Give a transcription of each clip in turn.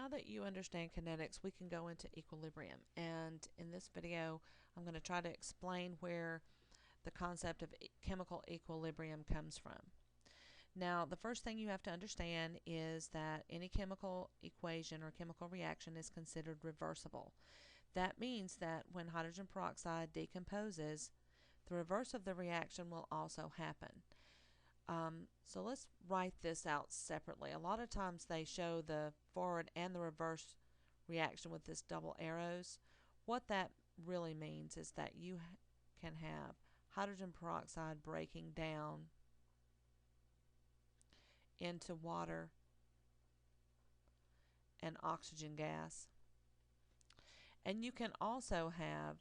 now that you understand kinetics, we can go into equilibrium. And in this video, I'm going to try to explain where the concept of chemical equilibrium comes from. Now, the first thing you have to understand is that any chemical equation or chemical reaction is considered reversible. That means that when hydrogen peroxide decomposes, the reverse of the reaction will also happen. So let's write this out separately. A lot of times they show the forward and the reverse reaction with this double arrows. What that really means is that you can have hydrogen peroxide breaking down into water and oxygen gas. And you can also have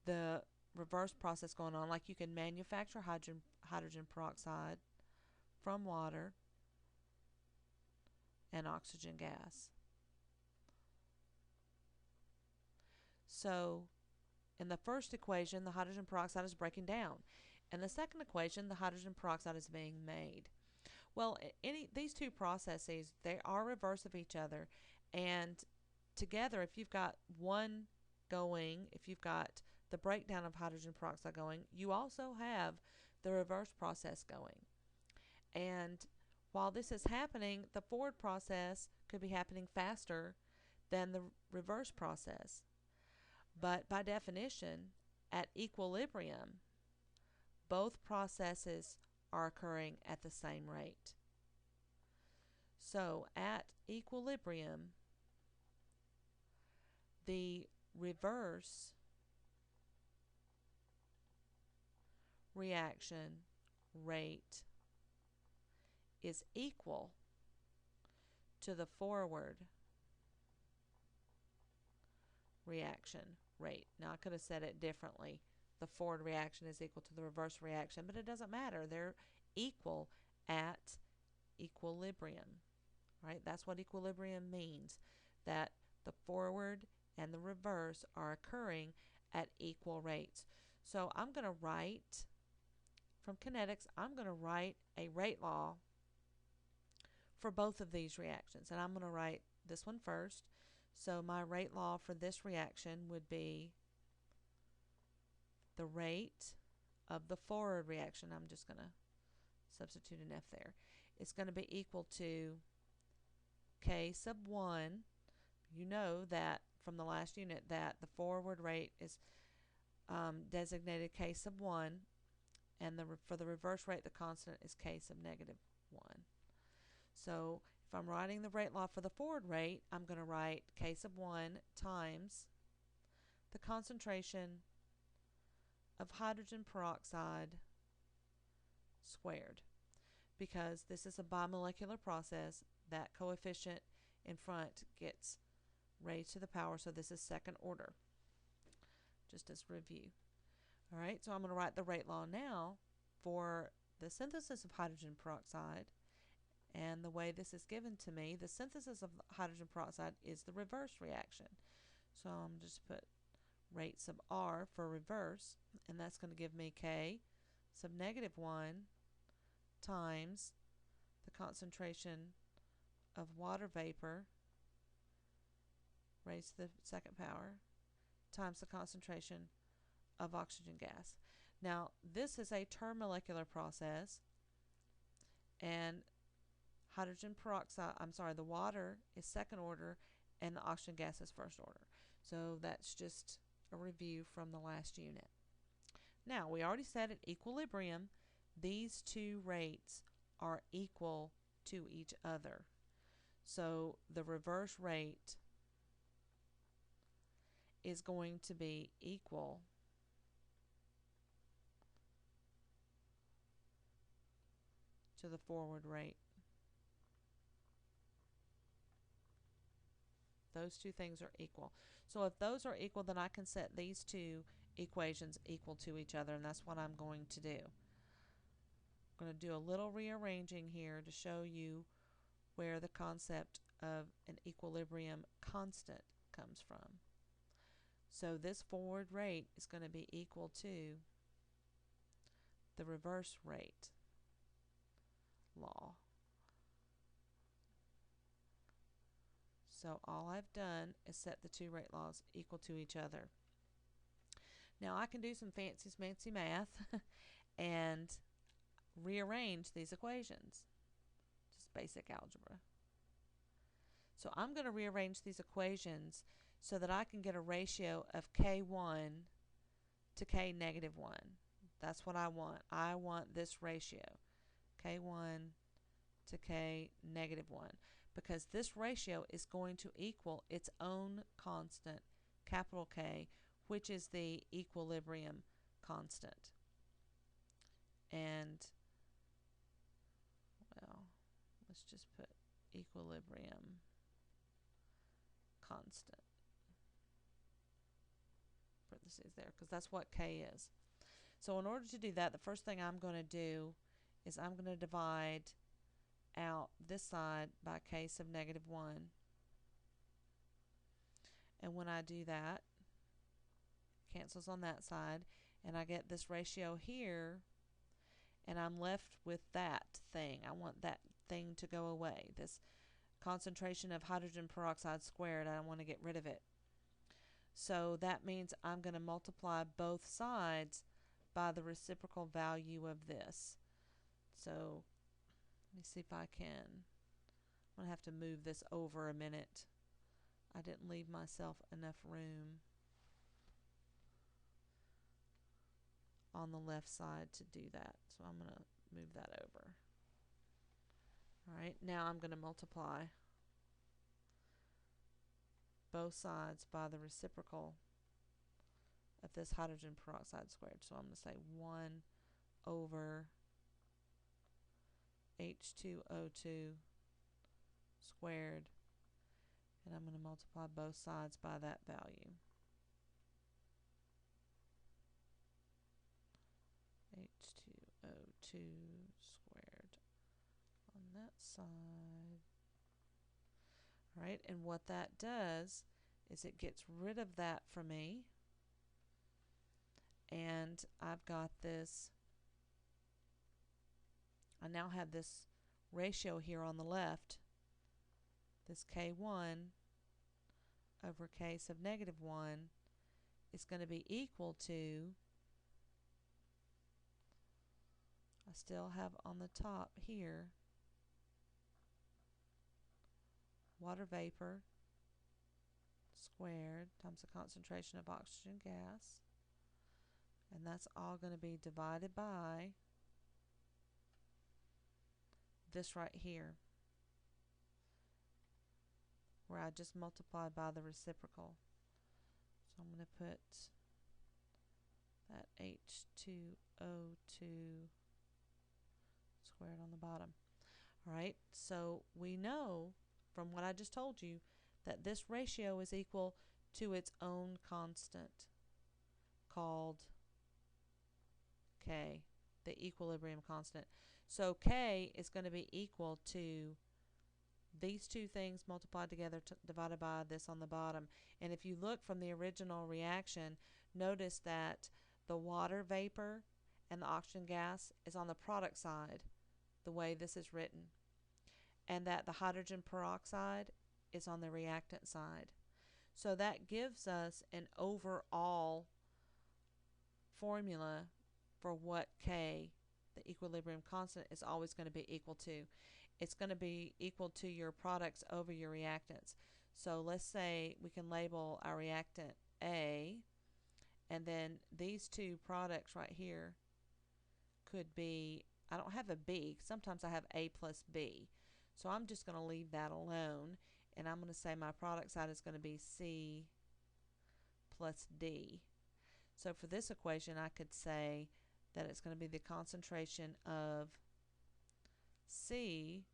the reverse process going on, like you can manufacture hydrogen peroxide from water and oxygen gas. So in the first equation, the hydrogen peroxide is breaking down. In the second equation, the hydrogen peroxide is being made. Well, these two processes, they are reverse of each other, and together, if you've got one going, if you've got the breakdown of hydrogen peroxide going, you also have the reverse process going. And while this is happening, the forward process could be happening faster than the reverse process. But by definition, at equilibrium, both processes are occurring at the same rate. So at equilibrium, the reverse reaction rate is equal to the forward reaction rate. Now I could have said it differently. The forward reaction is equal to the reverse reaction, but it doesn't matter. They're equal at equilibrium. Right? That's what equilibrium means, that the forward and the reverse are occurring at equal rates. So I'm going to write, from kinetics, I'm going to write a rate law for both of these reactions. And I'm going to write this one first. So my rate law for this reaction would be the rate of the forward reaction. I'm just going to substitute an F there. It's going to be equal to K sub 1. You know that from the last unit that the forward rate is designated K sub 1, and for the reverse rate the constant is K sub negative 1. So if I'm writing the rate law for the forward rate, I'm going to write K sub 1 times the concentration of hydrogen peroxide squared. Because this is a bimolecular process, that coefficient in front gets raised to the power, so this is second order, just as review. Alright, so I'm going to write the rate law now for the synthesis of hydrogen peroxide, and the way this is given to me, the synthesis of hydrogen peroxide is the reverse reaction. So I'm just put rate sub R for reverse, and that's going to give me K sub negative 1 times the concentration of water vapor raised to the second power times the concentration of oxygen gas. Now this is a termolecular process, and hydrogen peroxide, the water is second order and the oxygen gas is first order. So that's just a review from the last unit. Now we already said at equilibrium these two rates are equal to each other. So the reverse rate is going to be equal to the forward rate. Those two things are equal. So if those are equal, then I can set these two equations equal to each other, and that's what I'm going to do. I'm going to do a little rearranging here to show you where the concept of an equilibrium constant comes from. So this forward rate is going to be equal to the reverse rate law. So all I've done is set the two rate laws equal to each other. Now I can do some fancy math and rearrange these equations. Just basic algebra. So I'm going to rearrange these equations so that I can get a ratio of K1 to K negative 1. That's what I want. I want this ratio, K1 to K negative 1, because this ratio is going to equal its own constant, capital K, which is the equilibrium constant. And, well, let's just put equilibrium constant, parentheses there, because that's what K is. So in order to do that, the first thing I'm going to do is I'm going to divide out this side by K sub negative 1. And when I do that, cancels on that side, and I get this ratio here, and I'm left with that thing. I want that thing to go away. This concentration of hydrogen peroxide squared, I want to get rid of it. So that means I'm going to multiply both sides by the reciprocal value of this. So let me see if I can. I'm going to have to move this over a minute. I didn't leave myself enough room on the left side to do that. So I'm going to move that over. All right, now I'm going to multiply both sides by the reciprocal of this hydrogen peroxide squared. So I'm going to say 1 over H2O2 squared, and I'm going to multiply both sides by that value. H2O2 squared on that side. All right, and what that does is it gets rid of that for me, and I've got this, I now have this ratio here on the left, this K1 over K sub negative 1 is going to be equal to, I still have on the top here, water vapor squared times the concentration of oxygen gas, and that's all going to be divided by this right here, where I just multiplied by the reciprocal. So I'm going to put that H2O2 squared on the bottom. All right, so we know from what I just told you that this ratio is equal to its own constant called K, the equilibrium constant. So K is going to be equal to these two things multiplied together divided by this on the bottom. And if you look from the original reaction, notice that the water vapor and the oxygen gas is on the product side, the way this is written, and that the hydrogen peroxide is on the reactant side. So that gives us an overall formula for what K, the equilibrium constant, is always going to be equal to. It's going to be equal to your products over your reactants. So let's say we can label our reactant A, and then these two products right here could be, I don't have a B, sometimes I have A plus B. So I'm just going to leave that alone, and I'm going to say my product side is going to be C plus D. So for this equation, I could say that it's going to be the concentration of C,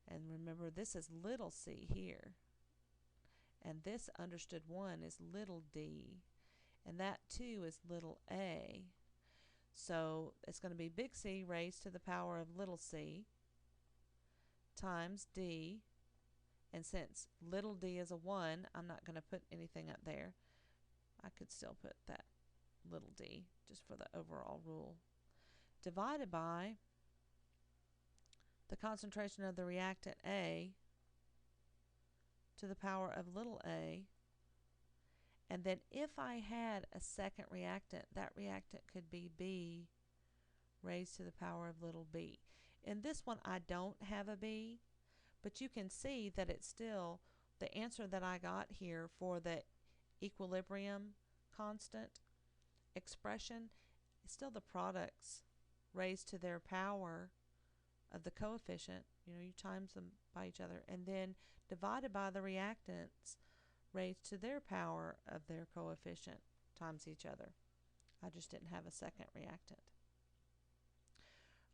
and remember this is little c here, and this understood 1 is little d, and that 2 is little a. So it's going to be big C raised to the power of little c times d, and since little d is a 1, I'm not going to put anything up there. I could still put that little d just for the overall rule, divided by the concentration of the reactant A, to the power of little a. And then if I had a second reactant, that reactant could be b raised to the power of little b. In this one, I don't have a b, but you can see that it's still the answer that I got here for the equilibrium constant expression is still the products raised to their power of the coefficient. You times them by each other, and then divided by the reactants raised to their power of their coefficient times each other. I just didn't have a second reactant.